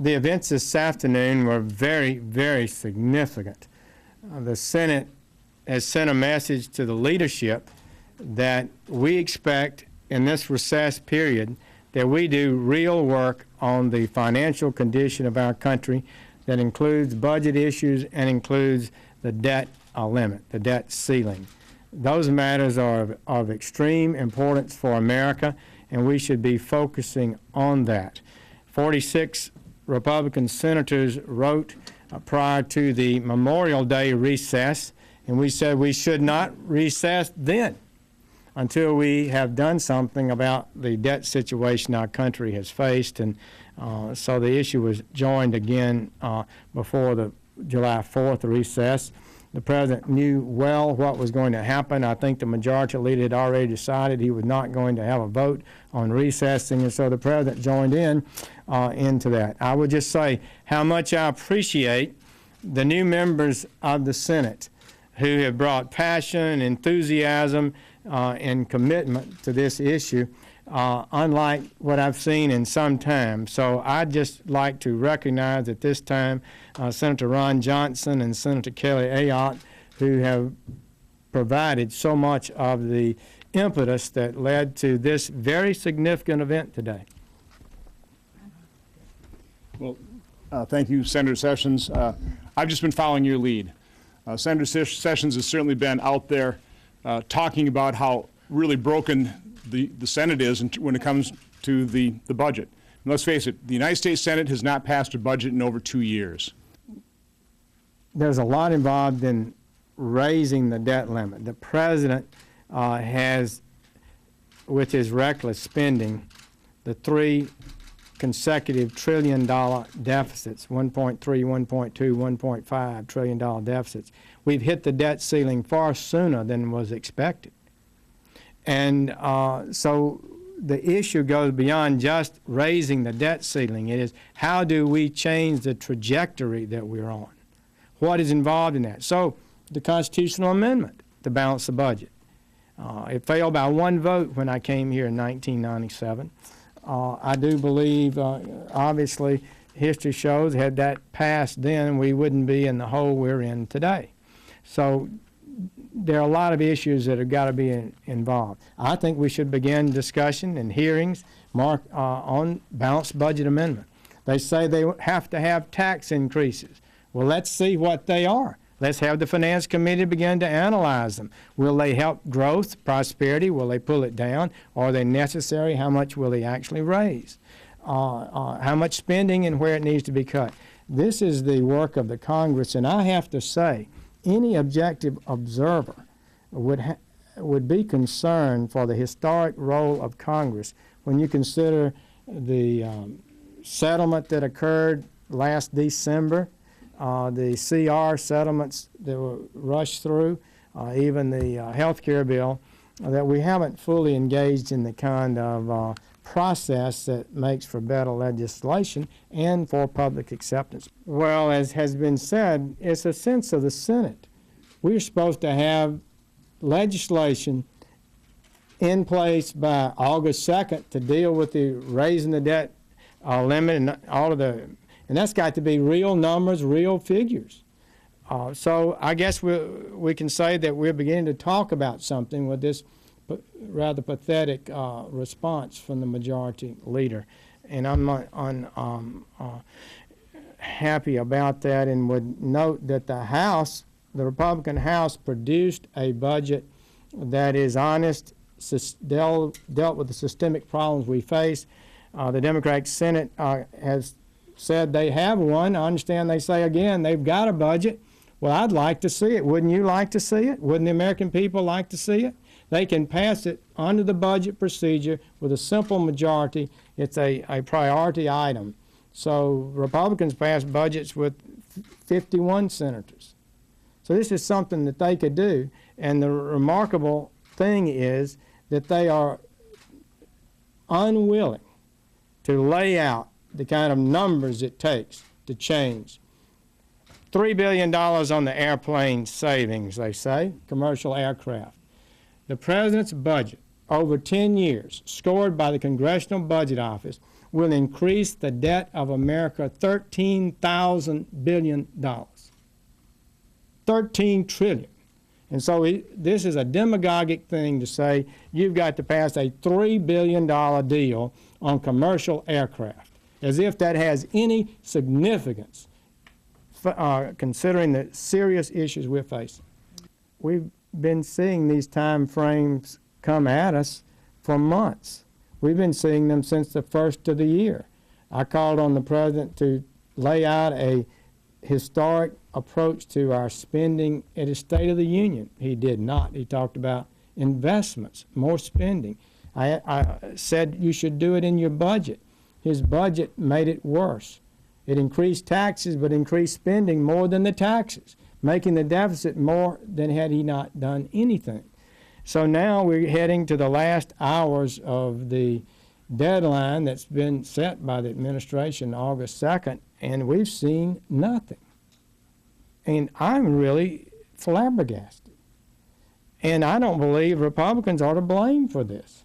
the events this afternoon were very, very significant. The Senate has sent a message to the leadership that we expect in this recess period that we do real work on the financial condition of our country that includes budget issues and includes the debt limit, the debt ceiling. Those matters are of extreme importance for America, and we should be focusing on that. 46 Republican senators wrote prior to the Memorial Day recess, and we said we should not recess then until we have done something about the debt situation our country has faced. And so the issue was joined again before the July 4th recess. The President knew well what was going to happen. I think the Majority Leader had already decided he was not going to have a vote on recessing, and so the President joined into that. I would just say how much I appreciate the new members of the Senate who have brought passion, enthusiasm, and commitment to this issue, unlike what I've seen in some time. So I'd just like to recognize at this time Senator Ron Johnson and Senator Kelly Ayotte, who have provided so much of the impetus that led to this very significant event today. Well, thank you, Senator Sessions. I've just been following your lead. Senator Sessions has certainly been out there talking about how really broken the Senate is when it comes to the budget. And let's face it, the United States Senate has not passed a budget in over 2 years. There's a lot involved in raising the debt limit. The President has, with his reckless spending, the 3 consecutive trillion-dollar deficits, 1.3, 1.2, 1.5 trillion-dollar deficits. We've hit the debt ceiling far sooner than was expected. And so the issue goes beyond just raising the debt ceiling. It is how do we change the trajectory that we're on? What is involved in that? So the constitutional amendment to balance the budget. It failed by 1 vote when I came here in 1997. I do believe, obviously, history shows had that passed then, we wouldn't be in the hole we're in today. So there are a lot of issues that have got to be involved. I think we should begin discussion and hearings on balanced budget amendment. They say they have to have tax increases. Well, let's see what they are. Let's have the Finance Committee begin to analyze them. Will they help growth, prosperity? Will they pull it down? Are they necessary? How much will they actually raise? How much spending and where it needs to be cut? This is the work of the Congress, and I have to say, any objective observer would be concerned for the historic role of Congress when you consider the settlement that occurred last December, the CR settlements that were rushed through, even the health care bill, that we haven't fully engaged in the kind of process that makes for better legislation and for public acceptance. Well, as has been said, it's a sense of the Senate. We're supposed to have legislation in place by August 2nd to deal with the raising the debt limit and all of the, and that's got to be real numbers, real figures. So I guess we can say that we're beginning to talk about something with this rather pathetic response from the Majority Leader. And I'm not happy about that, and would note that the House, the Republican House, produced a budget that is honest, dealt with the systemic problems we face. The Democratic Senate has said they have one. I understand they say again they've got a budget. Well, I'd like to see it. Wouldn't you like to see it? Wouldn't the American people like to see it? They can pass it under the budget procedure with a simple majority. It's a priority item. So Republicans passed budgets with 51 senators. So this is something that they could do. And the remarkable thing is that they are unwilling to lay out the kind of numbers it takes to change. $3 billion on the airplane savings, they say, commercial aircraft. The President's budget over 10 years, scored by the Congressional Budget Office, will increase the debt of America $13,000 billion. 13 trillion. And so this is a demagogic thing to say you've got to pass a $3 billion deal on commercial aircraft, as if that has any significance considering the serious issues we're facing. We've been seeing these time frames come at us for months. We've been seeing them since the first of the year. I called on the president to lay out a historic approach to our spending at his State of the Union. He did not. He talked about investments, more spending. I said you should do it in your budget. His budget made it worse. It increased taxes, but increased spending more than the taxes, making the deficit more than had he not done anything. So now we're heading to the last hours of the deadline that's been set by the administration August 2nd, and we've seen nothing. And I'm really flabbergasted. And I don't believe Republicans are to blame for this.